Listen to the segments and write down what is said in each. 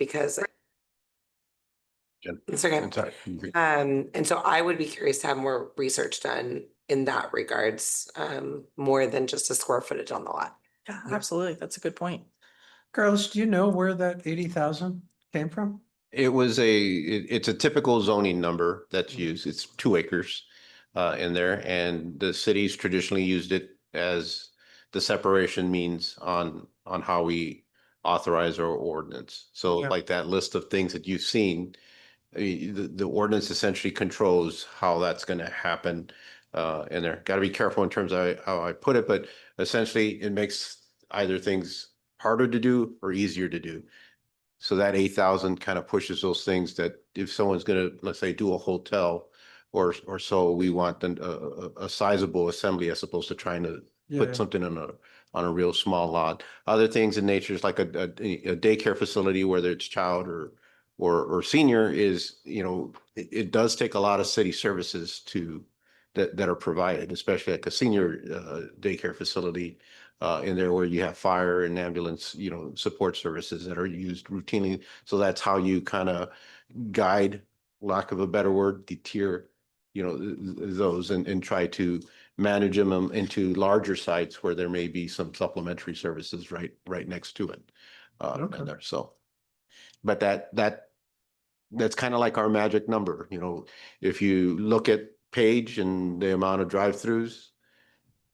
because Jen, it's okay. I'm sorry. And so I would be curious to have more research done in that regards, more than just a square footage on the lot. Yeah, absolutely. That's a good point. Carlos, do you know where that 80,000 came from? It's a typical zoning number that's Mhm. used. It's 2 acres in there, and the city's traditionally used it as the separation means on how we authorize our ordinance. So Yeah. like that list of things that you've seen, the ordinance essentially controls how that's going to happen in there. Got to be careful in terms of how I put it, but essentially it makes either things harder to do or easier to do. So that 8,000 kind of pushes those things that if someone's going to, let's say, do a hotel or so, we want a sizable assembly as opposed to trying to put something on a real small lot. Other things in nature is like a daycare facility, whether it's child or senior, is, it does take a lot of city services that are provided, especially like a senior daycare facility in there where you have fire and ambulance, support services that are used routinely. So that's how you kind of guide, lack of a better word, deter, those and try to manage them into larger sites where there may be some supplementary services right next to it. In there. So, but that's kind of like our magic number. If you look at Page and the amount of drive-throughs,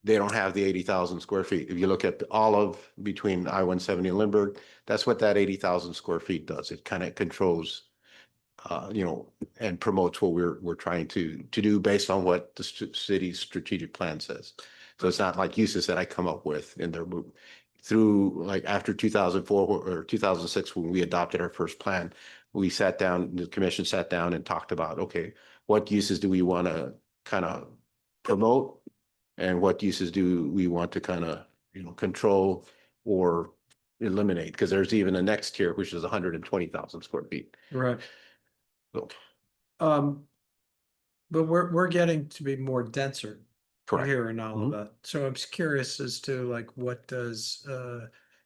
they don't have the 80,000 square feet. If you look at Olive between I-170 and Lindbergh, that's what that 80,000 square feet does. It kind of controls, and promotes what we're trying to do based on what the city's strategic plan says. So it's not like uses that I come up with in their move. Through like after 2004 or 2006, when we adopted our first plan, we sat down, the commission sat down and talked about, okay, what uses do we want to kind of promote? And what uses do we want to kind of, control or eliminate? Because there's even a next tier, which is 120,000 square feet. Right. So, But we're getting to be more denser correct. here and all of that. So I'm just curious as to like what does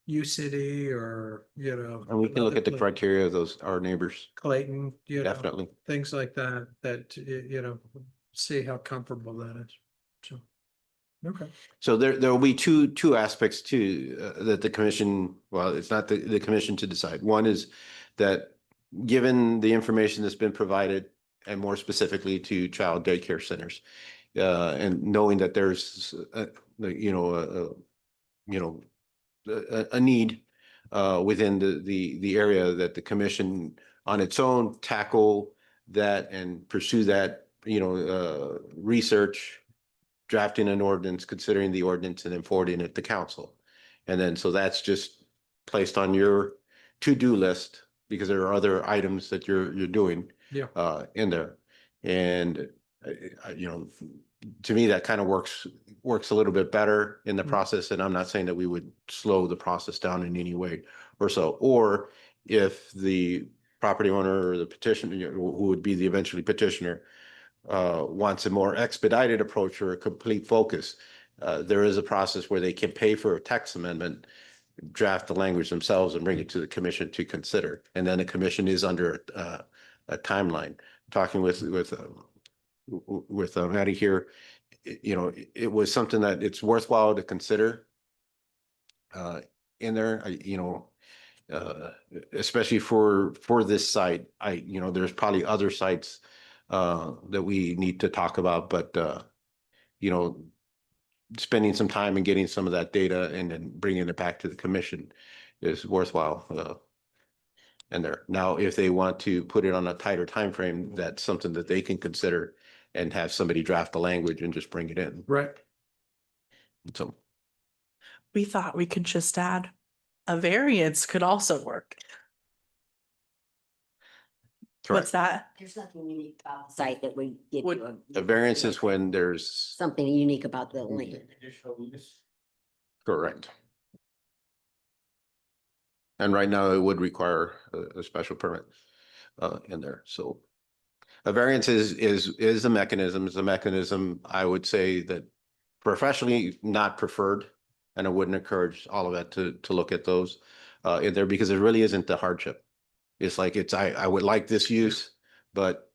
U City or And we can look at the criteria of our neighbors. Clayton, Definitely. things like that see how comfortable that is. So okay. So there will be two aspects too that the commission, well, it's not the commission to decide. One is that given the information that's been provided, and more specifically to child daycare centers, and knowing that there's a need within the area, that the commission on its own tackle that and pursue that, research, drafting an ordinance, considering the ordinance, and then forwarding it to council. And then, so that's just placed on your to-do list because there are other items that you're doing in there. And, to me, that kind of works a little bit better in the process. And I'm not saying that we would slow the process down in any way or so. Or if the property owner or the petitioner, who would be the eventually petitioner, wants a more expedited approach or a complete focus, there is a process where they can pay for a text amendment, draft the language themselves, and bring it to the commission to consider. And then the commission is under a timeline. Talking with Maddie here, it was something that it's worthwhile to consider in there. Especially for this site. There's probably other sites that we need to talk about, but spending some time and getting some of that data and then bringing it back to the commission is worthwhile. And there now, if they want to put it on a tighter time frame, that's something that they can consider and have somebody draft the language and just bring it in. Right. So We thought we could just add a variance could also work. What's that? There's nothing unique about the site that would give Would- you a variance is when there's something unique about the land. correct. And right now it would require a special permit in there. So a variance is a mechanism. It's a mechanism, I would say, that professionally not preferred, and I wouldn't encourage all of that to look at those in there, because it really isn't the hardship. It's like, I would like this use, but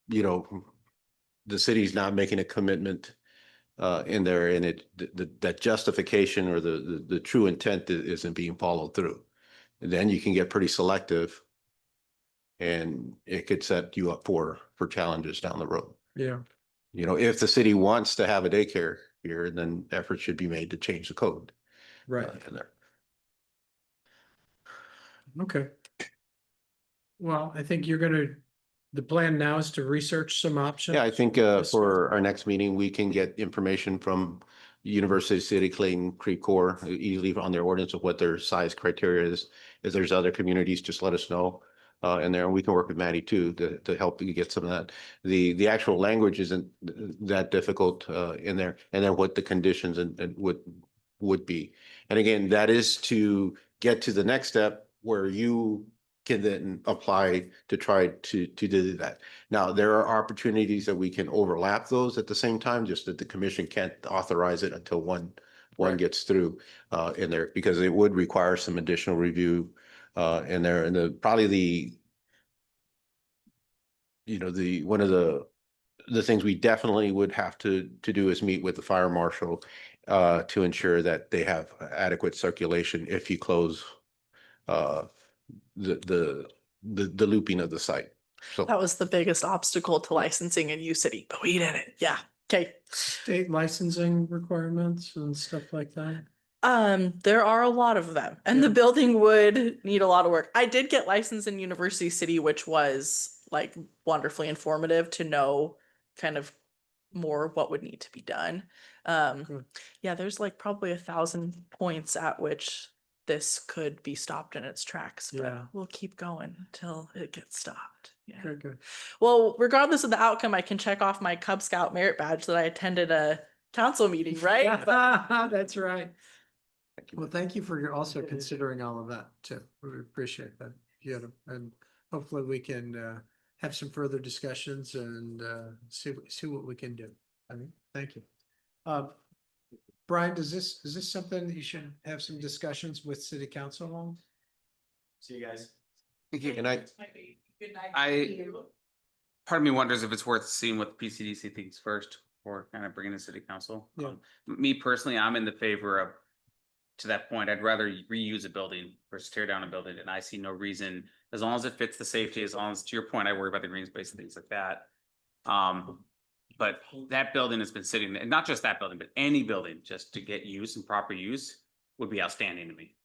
you know, the city's not making a commitment in there, and that justification or the true intent isn't being followed through. And then you can get pretty selective, and it could set you up for challenges down the road. Yeah, You know, if the city wants to have a daycare here, then effort should be made to change the code. right. In there. Okay. Well, I think the plan now is to research some options. Yeah, I think Discuss- for our next meeting, we can get information from University City, Clayton Creek Core, easily on their ordinance of what their size criteria is. If there's other communities, just let us know. And there, we can work with Maddie too, to help you get some of that. The actual language isn't that difficult in there, and then what the conditions and would be. And again, that is to get to the next step where you can then apply to try to do that. Now, there are opportunities that we can overlap those at the same time, just that the commission can't authorize it until one Right. gets through in there, because it would require some additional review in there. And probably one of the things we definitely would have to do is meet with the fire marshal to ensure that they have adequate circulation if you close the looping of the site. So That was the biggest obstacle to licensing in U City, but we did it. Yeah. Okay. State licensing requirements and stuff like that. There are a lot of them, and the Yeah. building would need a lot of work. I did get licensed in University City, which was like wonderfully informative to know kind of more what would need to be done. Good. Yeah, there's like probably 1,000 points at which this could be stopped in its tracks, but Yeah. we'll keep going until it gets stopped. Yeah. Very good. Well, regardless of the outcome, I can check off my Cub Scout merit badge that I attended a council meeting, right? But That's right. thank you. Well, thank you for also considering all of that too. We appreciate that. Yeah, and hopefully we can have some further discussions and see what we can do. I mean, thank you. Brian, is this something that you should have some discussions with city council on? See you guys. Good night. Good night. Part of me wonders if it's worth seeing what the PCDC thinks first or kind of bringing the city council. Yeah. Me personally, I'm in the favor of, to that point, I'd rather reuse a building versus tear down a building. And I see no reason, as long as it fits the safety, as long as, to your point, I worry about the green space and things like that. But that building has been sitting, and not just that building, but any building just to get use and proper use would be outstanding to me.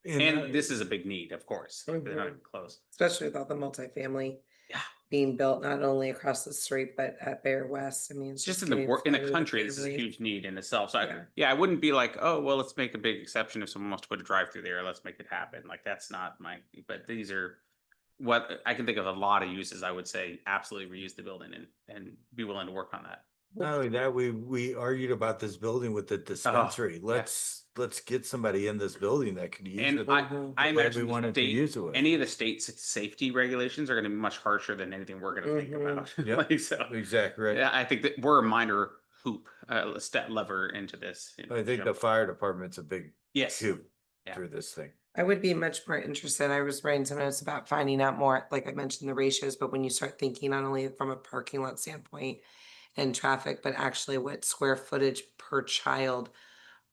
And this is a big need, of course. They're not even close. Especially with all the multifamily. Yeah. Being built not only across the street, but at Bear West. I mean, it's Just just in the getting work, in the flooded with country, this is a families. huge need in itself. So Yeah. I wouldn't be like, oh, well, let's make a big exception if someone wants to put a drive through there. Let's make it happen. Like, that's not my, but these are what I can think of a lot of uses. I would say absolutely reuse the building and be willing to work on that. Not only that, we argued about this building with the dispensary. Let's get somebody in this building that can use And it. I the way imagine we the wanted to state- use it with. Any of the state's safety regulations are gonna be much harsher than anything we're gonna think Mhm. about. Yep. Like, so, Exactly right. yeah, I think that we're a minor hoop, step lever into this. I think the fire department's a big Yes, hoop Yeah. through this thing. I would be much more interested. I was writing some notes about finding out more, like I mentioned, the ratios, but when you start thinking not only from a parking lot standpoint and traffic, but actually what square footage per child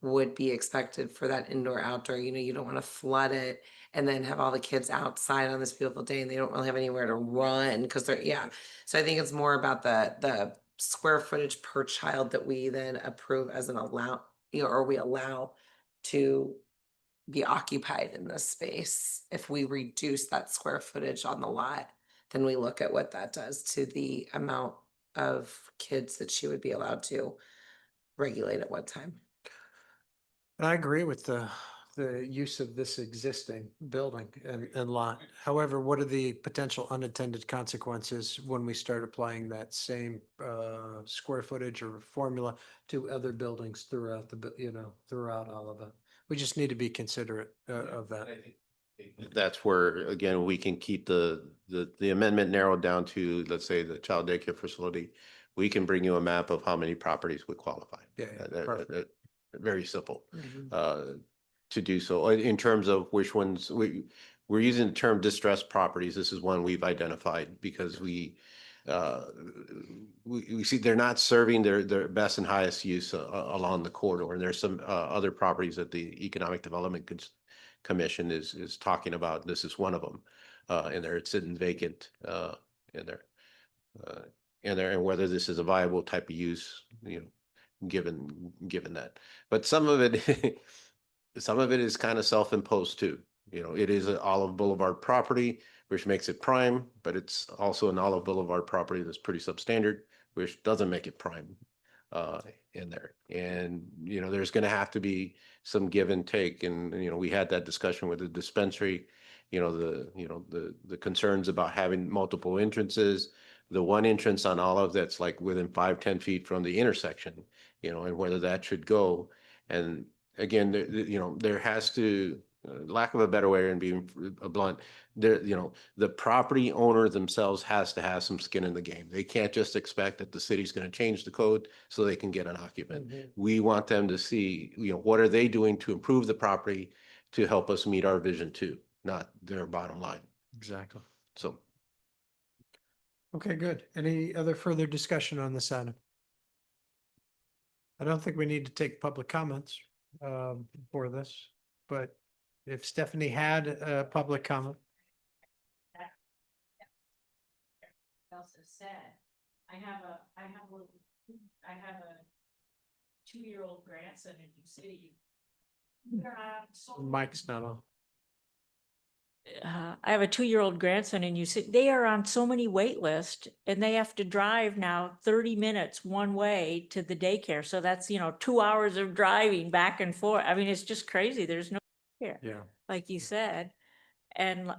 would be expected for that indoor outdoor, you don't want to flood it and then have all the kids outside on this beautiful day and they don't really have anywhere to run because they're. So I think it's more about the square footage per child that we then approve as an or we allow to be occupied in this space. If we reduce that square footage on the lot, then we look at what that does to the amount of kids that she would be allowed to regulate at what time. I agree with the use of this existing building and lot. However, what are the potential unintended consequences when we start applying that same square footage or formula to other buildings throughout throughout all of it? We just need to be considerate of that. That's where, again, we can keep the amendment narrowed down to, let's say, the child daycare facility. We can bring you a map of how many properties would qualify. Yeah, perfect. Very simple to do so. In terms of which ones, we're using the term distressed properties. This is one we've identified because uh, we see they're not serving their best and highest use along the corridor. And there's some other properties that the Economic Development Commission is talking about. This is one of them. And there it's sitting vacant in there. Uh, and whether this is a viable type of use, given that. But some of it some of it is kind of self-imposed too. It is an Olive Boulevard property, which makes it prime, but it's also an Olive Boulevard property that's pretty substandard, which doesn't make it prime in there. And, there's going to have to be some give and take. And, we had that discussion with the dispensary, the concerns about having multiple entrances, the one entrance on Olive that's like within 5-10 feet from the intersection, and whether that should go. And again, there has to, lack of a better way and being blunt, the property owner themselves has to have some skin in the game. They can't just expect that the city's going to change the code so they can get an occupant. We want them to see, what are they doing to improve the property to help us meet our vision too, not their bottom line. Exactly. So. Okay, good. Any other further discussion on this item? I don't think we need to take public comments for this, but if Stephanie had a public comment. Also said, I have a 2-year-old grandson in New City. Mike's not on. I have a 2-year-old grandson and you said they are on so many wait lists and they have to drive now 30 minutes one way to the daycare. So that's, 2 hours of driving back and forth. I mean, it's just crazy. There's no care, Yeah. like you said. And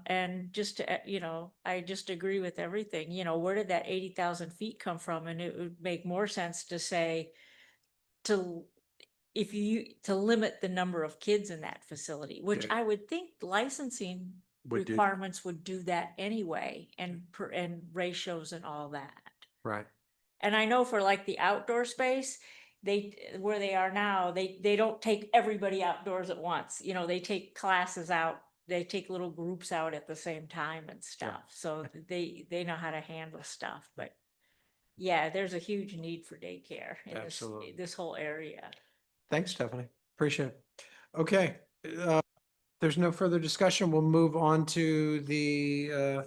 just, I just agree with everything. Where did that 80,000 feet come from? And it would make more sense to say to limit the number of kids in that facility, which Yeah. I would think licensing Would do. requirements would do that anyway, and ratios and all that. Right. And I know for like the outdoor space, where they are now, they don't take everybody outdoors at once. They take classes out, they take little groups out at the same time and stuff. So they know how to handle stuff. But yeah, there's a huge need for daycare in Absolutely. this whole area. Thanks, Stephanie. Appreciate it. Okay. There's no further discussion. We'll move on to the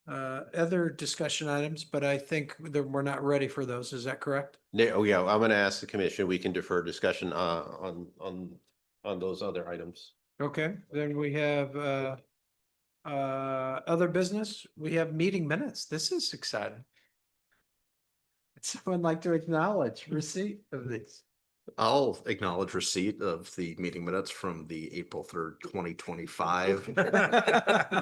other discussion items, but I think that we're not ready for those. Is that correct? Oh yeah, I'm going to ask the commission. We can defer discussion on those other items. Okay, then we have other business. We have meeting minutes. This is exciting. Would someone like to acknowledge receipt of these? I'll acknowledge receipt of the meeting minutes from the April 3rd, 2025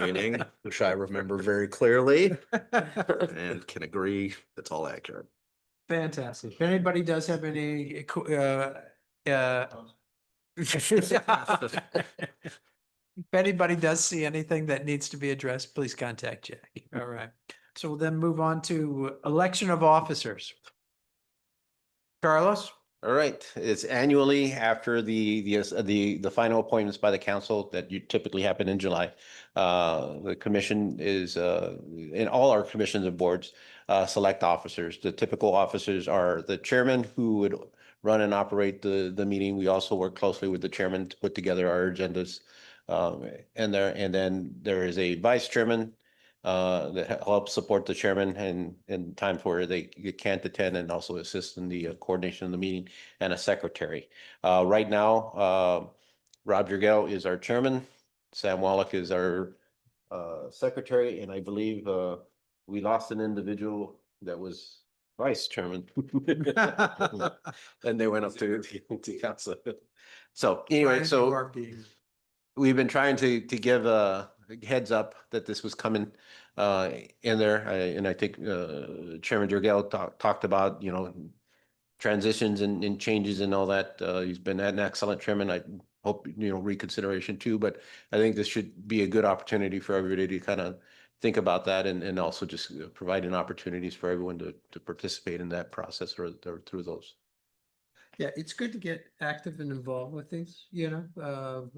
meeting, which I remember very clearly and can agree that's all accurate. Fantastic. If anybody does have any if anybody does see anything that needs to be addressed, please contact Jack. All right. So we'll then move on to election of officers. Carlos? All right, it's annually after the final appointments by the council that you typically happen in July. The commission is in all our commissions and boards select officers. The typical officers are the chairman, who would run and operate the meeting. We also work closely with the chairman to put together our agendas. And then there is a vice chairman that helps support the chairman in times where they can't attend, and also assist in the coordination of the meeting, and a secretary. Right now, Rob Jurgel is our chairman. Sam Wallach is our secretary, and I believe we lost an individual that was vice chairman. And they went up to council. So anyway, Brian, so you are being- we've been trying to give a heads up that this was coming in there. And I think Chairman Jurgel talked about, transitions and changes and all that. He's been an excellent chairman. I hope, reconsideration too, but I think this should be a good opportunity for everybody to kind of think about that, and also just providing opportunities for everyone to participate in that process or through those. Yeah, it's good to get active and involved with these,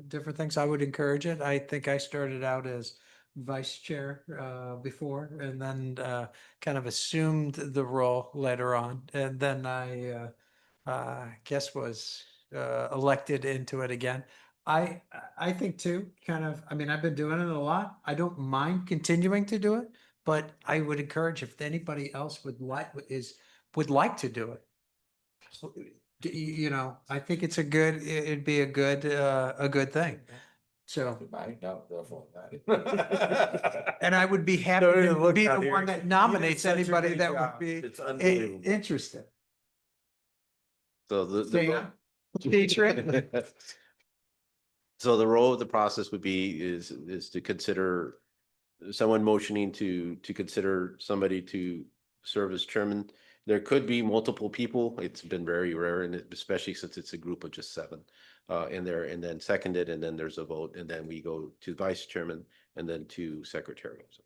different things. I would encourage it. I think I started out as vice chair before and then kind of assumed the role later on. And then I guess was elected into it again. I I think too, kind of, I mean, I've been doing it a lot. I don't mind continuing to do it, but I would encourage if anybody else would like to do it. I think it's it'd be a good thing. So, and I would be happy Don't even to look be out the here. one that You did nominates such a anybody great that would job. be It's unbelievable. interested. So Sam? Featuring? so the role of the process would be is to consider someone motioning to consider somebody to serve as chairman. There could be multiple people. It's been very rare, and especially since it's a group of just 7 in there, and then seconded, and then there's a vote, and then we go to vice chairman, and then to secretary. So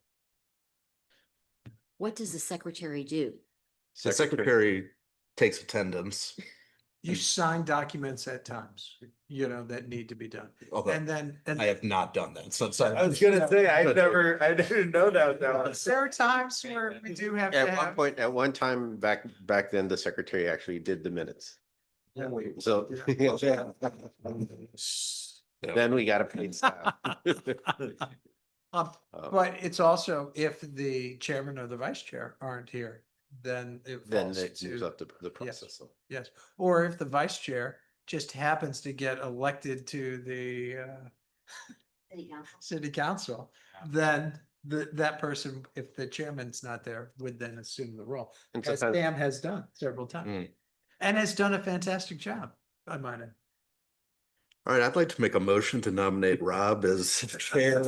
What does the secretary do? The secretary takes attendance. You sign documents at times, that need to be done. Although And then, I have not done that since I was gonna say, I But- didn't know that. there are times where we do have to At one have. point, at one time back then, the secretary actually did the minutes. So then we got a paid staff. But it's also if the chairman or the vice chair aren't here, then it Then falls it moves to, up the process. So yes. Or if the vice chair just happens to get elected to the City council? city council, then that person, if the chairman's not there, would then assume the role. And As sometimes- Pam has done several times. Mm. And has done a fantastic job, I might add. All right, I'd like to make a motion to nominate Rob as chair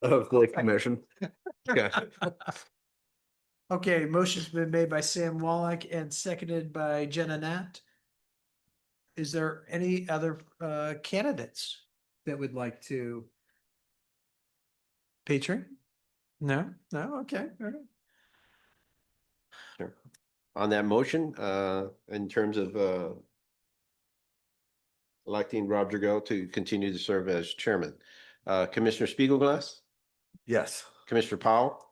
of the commission. Okay. Okay, motion's been made by Sam Wallach and seconded by Jenna Nat. Is there any other candidates that would like to? Petrie? No, okay, all right. Sure. On that motion, in terms of electing Rob Dragel to continue to serve as chairman, Commissioner Spiegelglass, Yes. Commissioner Powell,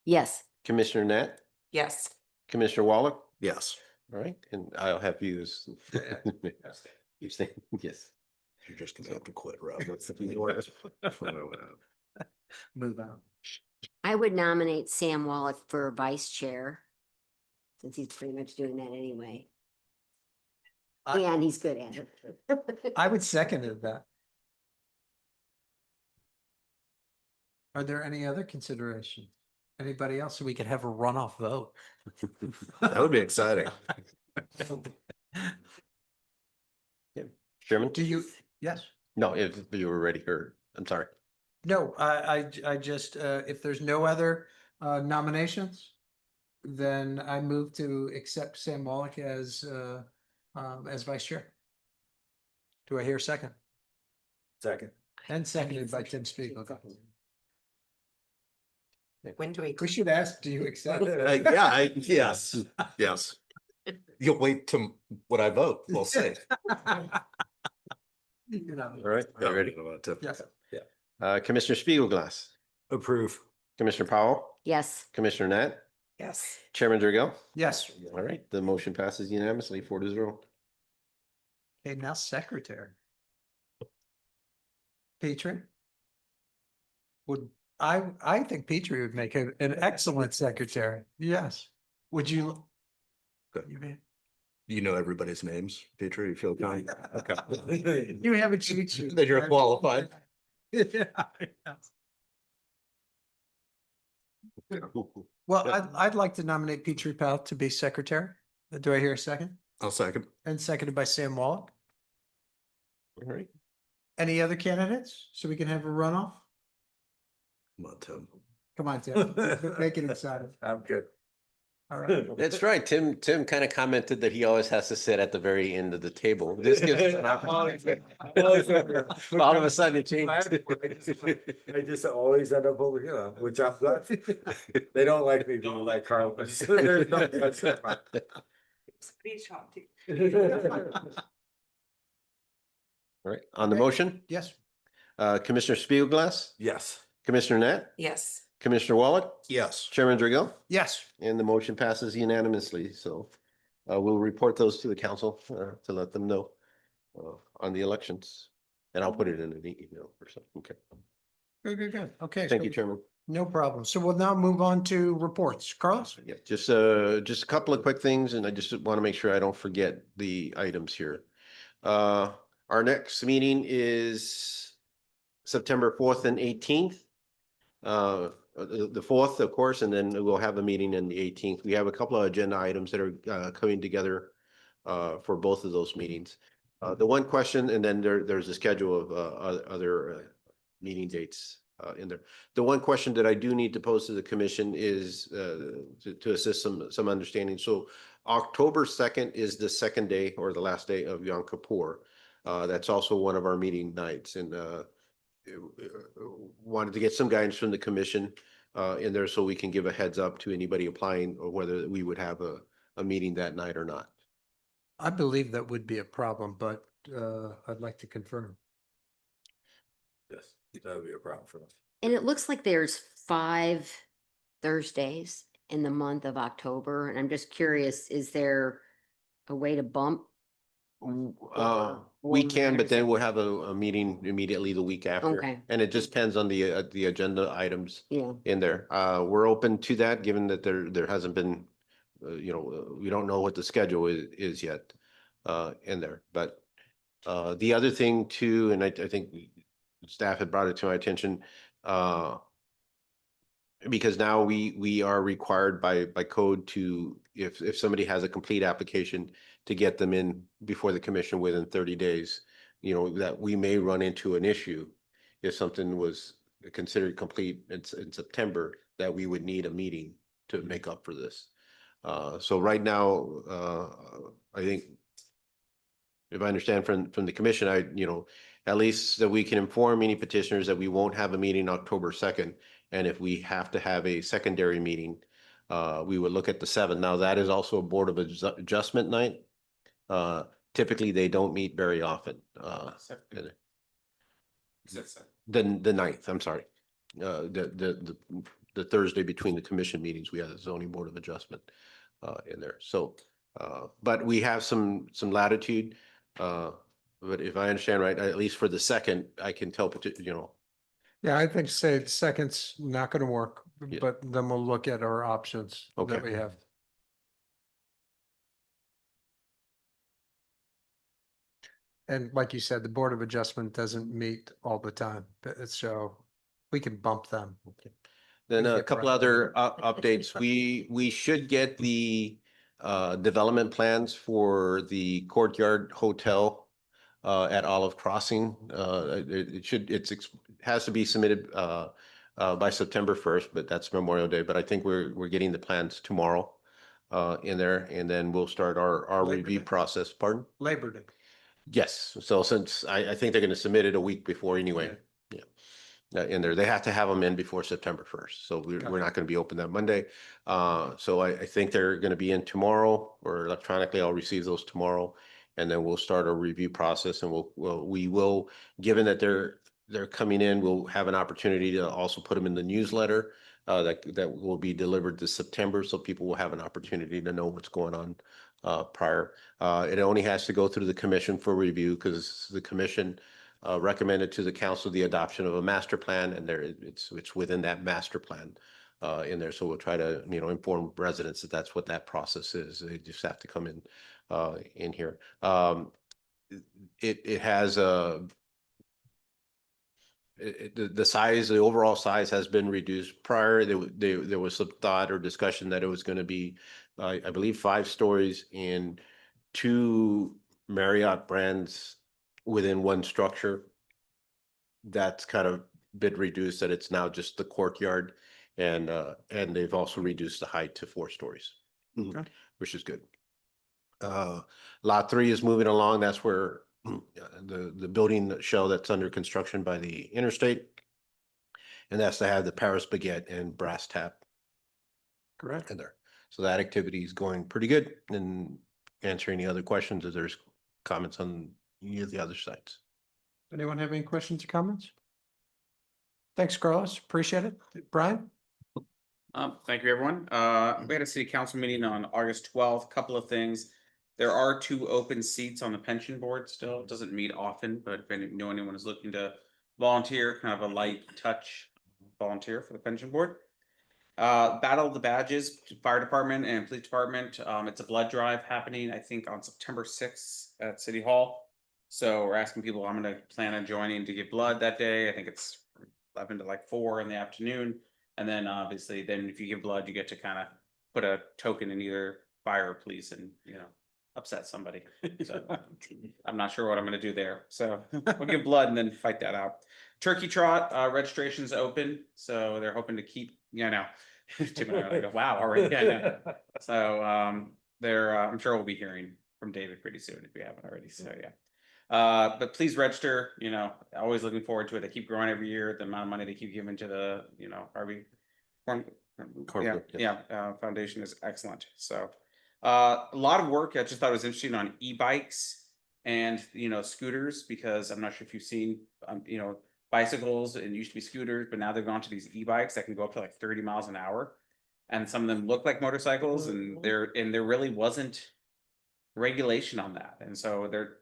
Yes, Commissioner Nat, Yes. Commissioner Wallach. Yes, All right, and I'll have you as. You say, yes. you're just gonna have to quit, Rob. Move on. I would nominate Sam Wallach for vice chair. Since he's pretty much doing that anyway. I- And he's good at it. I would second that. Are there any other considerations? Anybody else so we could have a runoff vote? That would be exciting. Chairman? Do you, yes? No, if you were ready, or, I'm sorry. No, I just, if there's no other nominations, then I move to accept Sam Wallach as vice chair. Do I hear a second? Second. And seconded by Tim Spiegel. When do we? We should ask, do you accept? Yes, yes. You'll wait till what I vote, we'll see. You know, All right, you ready? yes. Commissioner Spiegelglass, Approve. Commissioner Powell, Yes, Commissioner Nat, Yes. Chairman Dragel. Yes. All right, the motion passes unanimously, 4-0. Okay, now secretary. Petrie? I think Petrie would make an excellent secretary. Yes. Would you? Good. You may- You know everybody's names, Peter, you feel kind? Okay. You have a cheat sheet. That you're qualified. Yeah, yes. Well, I'd like to nominate Petrie Powell to be secretary. Do I hear a second? I'll second. And seconded by Sam Wallach. All right, Any other candidates? So we can have a runoff? Come on, Tim. Come on, Tim. Make it exciting. I'm good. All right. That's right. Tim kind of commented that he always has to sit at the very end of the table. This gives us an opportunity. All of a sudden it changed. I just always end up over here, which I'm glad. They don't like me being like Carl. But there's no that's fine. All right, on the motion, Yes. Commissioner Spielglass, Yes. Commissioner Nat, Yes. Commissioner Wallach, Yes. Chairman Drago, Yes. and the motion passes unanimously. So we'll report those to the council to let them know on the elections. And I'll put it in an email or something. Okay. Good. Okay. Thank so- you, Chairman. No problem. So we'll now move on to reports. Carlos? Yeah, just a couple of quick things, and I just want to make sure I don't forget the items here. Our next meeting is September 4th and 18th. The 4th, of course, and then we'll have a meeting in the 18th. We have a couple of agenda items that are coming together for both of those meetings. The one question, and then there's a schedule of other meeting dates in there. The one question that I do need to pose to the commission is to assist some understanding. So October 2nd is the second day or the last day of Yom Kippur. That's also one of our meeting nights, and wanted to get some guidance from the commission in there so we can give a heads up to anybody applying or whether we would have a meeting that night or not. I believe that would be a problem, but I'd like to confirm. Yes, that would be a problem for us. And it looks like there's 5 Thursdays in the month of October, and I'm just curious, is there a way to bump? We can, but then we'll have a meeting immediately the week after. Okay. And it just depends on the agenda items Yeah, in there. We're open to that, given that there hasn't been, we don't know what the schedule is yet in there. But the other thing too, and I think staff had brought it to my attention, because now we are required by code to, if somebody has a complete application, to get them in before the commission within 30 days, that we may run into an issue if something was considered complete in September, that we would need a meeting to make up for this. So right now, I think, if I understand from the commission, at least that we can inform any petitioners that we won't have a meeting October 2nd. And if we have to have a secondary meeting, we would look at the 7th. Now, that is also a Board of Adjustment night. Typically, they don't meet very often. The 9th, I'm sorry. The Thursday between the commission meetings, we have the zoning Board of Adjustment in there. So, but we have some latitude. But if I understand right, at least for the 2nd, I can tell, Yeah, I think say the second's not gonna work, Yeah. but then we'll look at our options that Okay. we have. And like you said, the Board of Adjustment doesn't meet all the time, so we can bump them. Then We a get couple right. other updates. We should get the development plans for the Courtyard Hotel at Olive Crossing. It has to be submitted by September 1st, but that's Memorial Day. But I think we're getting the plans tomorrow in there, and then we'll start our Labor review Day. process. Pardon? Labor Day. Yes. So since I think they're going to submit it a week before anyway. Yeah. In there, they have to have them in before September 1st. So we're not going to be open that Monday. So I think they're going to be in tomorrow, or electronically. I'll receive those tomorrow, and then we'll start a review process. And we will, given that they're coming in, we'll have an opportunity to also put them in the newsletter that will be delivered this September, so people will have an opportunity to know what's going on prior. It only has to go through the commission for review, because the commission recommended to the council the adoption of a master plan, and it's within that master plan in there. So we'll try to inform residents that that's what that process is. They just have to come in here. It has the overall size has been reduced. Prior, there was some thought or discussion that it was going to be, I believe, 5 stories and 2 Marriott brands within one structure. That's kind of been reduced, that it's now just the courtyard, and they've also reduced the height to 4 stories which is good. Lot 3 is moving along. That's where the building shell that's under construction by the interstate. And that's to have the Paris baguette and brass tap Correct. in there. So that activity is going pretty good, and answer any other questions if there's comments on any of the other sites. Anyone have any questions or comments? Thanks, Carlos. Appreciate it. Brian? Thank you, everyone. We had a city council meeting on August 12th. Couple of things. There are 2 open seats on the pension board still. It doesn't meet often, but if anyone is looking to volunteer, kind of a light touch volunteer for the pension board. Battle of the Badges, Fire Department and Police Department. It's a blood drive happening, I think, on September 6th at City Hall. So we're asking people, I'm gonna plan on joining to give blood that day. I think it's 11 to like 4 in the afternoon. And then obviously, then if you give blood, you get to kind of put a token in either fire or police and, upset somebody. So I'm not sure what I'm gonna do there. So we'll give blood and then fight that out. Turkey Trot, registration's open, so they're hoping to keep, Tim and I are like, wow, already. Yeah, no. So I'm sure we'll be hearing from David pretty soon if we haven't already. So yeah. But please register, always looking forward to it. They keep growing every year. The amount of money they keep giving to the, Harvey Foundation is excellent. So a lot of work. I just thought it was interesting on e-bikes and, scooters, because I'm not sure if you've seen, bicycles and used to be scooters, but now they've gone to these e-bikes that can go up to like 30 miles an hour. And some of them look like motorcycles, and there really wasn't regulation on that. And so they're,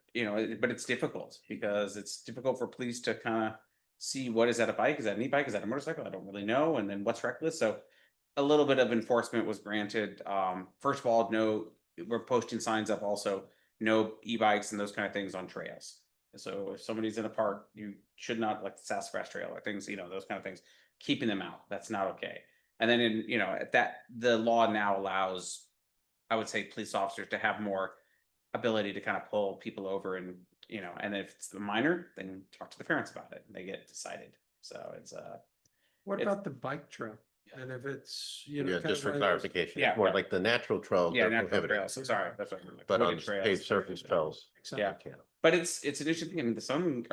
but it's difficult because it's difficult for police to kind of see what is that a bike? Is that an e-bike? Is that a motorcycle? I don't really know. And then what's reckless? So a little bit of enforcement was granted. First of all, we're posting signs up also, no e-bikes and those kind of things on trails. So if somebody's in a park, you should not, like the Sassafras Trail or things, those kind of things, keeping them out. That's not okay. And then the law now allows, I would say, police officers to have more ability to kind of pull people over, and and if it's the minor, then talk to the parents about it and they get decided. So it's What it's- about the bike trail? And if it's, Yeah, kind just of for like- clarification, Yeah, it's more yeah. like the natural trails. yeah, are natural prohibited, trails. So sorry, that's what I meant, like But on wooded trails. paved surface trails. Yeah. But it's an interesting thing. I mean, some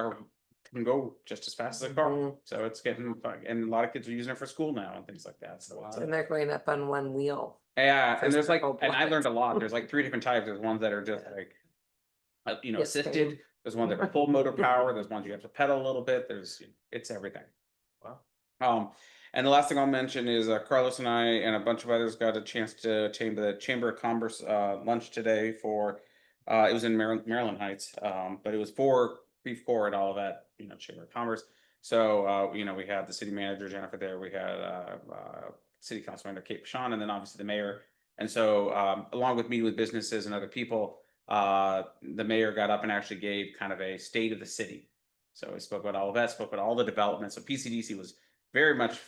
can go just as fast as a car. So it's getting fun. And a lot of kids are using it for school now and things like that. So it's And they're going up on one wheel. yeah, for and there's like, several and I blocks. learned a lot. There's like 3 different types. There's ones that are just like, Yes, assisted. babe. There's ones that are full motor power. There's ones you have to pedal a little bit. It's everything. Wow. And the last thing I'll mention is Carlos and I and a bunch of others got a chance to attend the Chamber of Commerce lunch today for, it was in Maryland Heights, but it was for Beef Corps and all of that, Chamber of Commerce. So, we had the city manager, Jennifer, there. We had city council member Kate Pashon, and then obviously the mayor. And so, along with meeting with businesses and other people, the mayor got up and actually gave kind of a state of the city. So he spoke about all of that, spoke about all the developments. So PCDC was very much,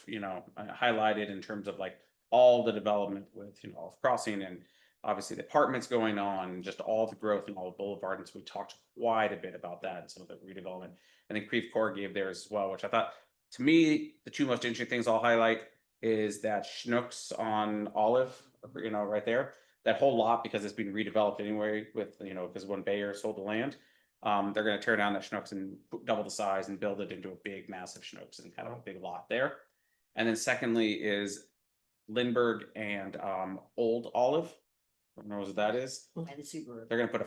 highlighted in terms of like all the development with, Olive Crossing, and obviously the apartments going on, and just all the growth in all the boulevard. And so we talked quite a bit about that and some of the redevelopment. I think Creve Coeur gave theirs as well, which I thought, to me, the 2 most interesting things I'll highlight is that Schnucks on Olive, right there. That whole lot, because it's been redeveloped anyway with, because when Bayer sold the land, they're going to tear down that Schnucks and double the size and build it into a big, massive Schnucks and kind of a big lot there. And then secondly is Lindbergh and Old Olive. I don't know what that is. And the Subaru. They're going to put a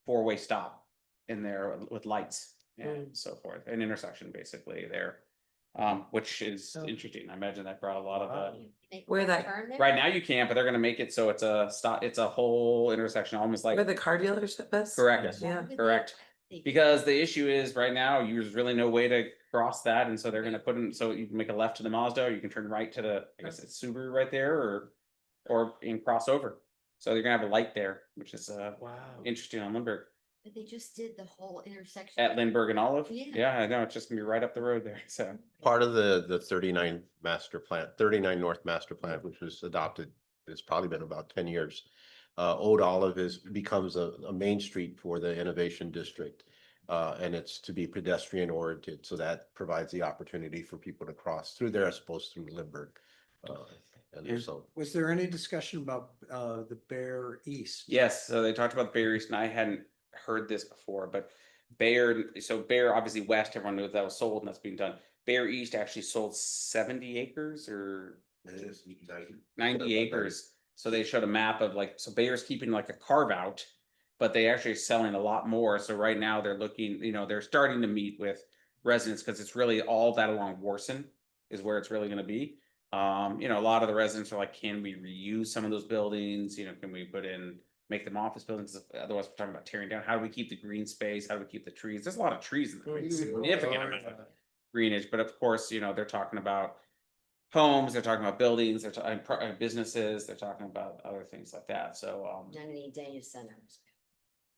four-way stop in there with lights and so forth, an intersection basically there, which is interesting. I imagine that brought a lot of Where that- turn there? right now you can't, but they're going to make it so it's a stop. It's a whole intersection, almost like Where the car dealership is? correct. Yeah. Correct. Because the issue is right now, there's really no way to cross that, and so they're gonna put in, so you can make a left to the Mazda, or you can turn right to the, I guess it's Subaru right there, or you can cross over. So you're gonna have a light there, which is Wow. interesting on Lindbergh. But they just did the whole intersection. At Lindbergh and Olive? Yeah. Yeah, I know, it's just gonna be right up the road there, so. Part of the 39 39 North master plan, which was adopted, it's probably been about 10 years. Old Olive becomes a main street for the innovation district. And it's to be pedestrian oriented, so that provides the opportunity for people to cross through there as opposed to through Lindbergh. And Yeah. so, Was there any discussion about the Bear East? Yes, so they talked about Bear East, and I hadn't heard this before, but Bear, obviously West, everyone knew that was sold and that's being done. Bear East actually sold 70 acres or 90 acres. So they showed a map of like, so Bear's keeping like a carve out, but they actually are selling a lot more. So right now they're looking, they're starting to meet with residents because it's really all that along Warson is where it's really going to be. A lot of the residents are like, can we reuse some of those buildings? Can we make them office buildings? Otherwise, we're talking about tearing down. How do we keep the green space? How do we keep the trees? There's a lot of trees in the significant amount of greenage, but of course, they're talking about homes, they're talking about buildings, they're talking businesses, they're talking about other things like that. So, Not any data centers.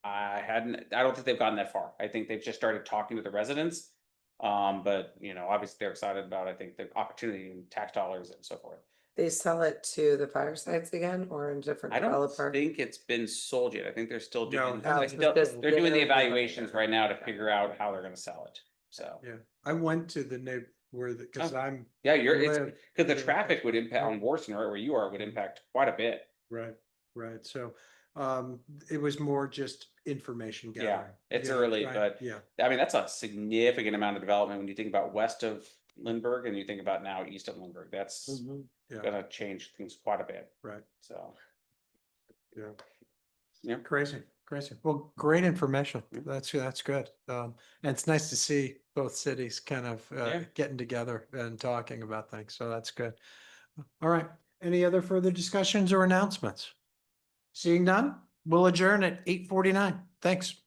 I don't think they've gotten that far. I think they've just started talking to the residents. But obviously they're excited about, I think, the opportunity and tax dollars and so forth. They sell it to the firesides again or a different I don't developer? think it's been sold yet. I think they're still No, doing, no, like, it's they're just they're doing the very evaluations right now to figure out how they're gonna sell it. So, Yeah, I went to the neighbor where because Oh. I'm, yeah, live because the near- traffic would impact on Warson, right where you are, would impact quite a bit. right, right. So it was more just information Yeah, gathering. it's Yeah, early, right, but yeah, I mean, that's a significant amount of development when you think about west of Lindbergh and you think about now east of Lindbergh. That's Mhm. yeah, gonna change things quite a bit. right, So, yeah. Yeah. Crazy, crazy. Well, great information. Yeah. That's good. And it's nice to see both cities kind of Yeah. getting together and talking about things. So that's good. All right. Any other further discussions or announcements? Seeing none, we'll adjourn at 8:49. Thanks.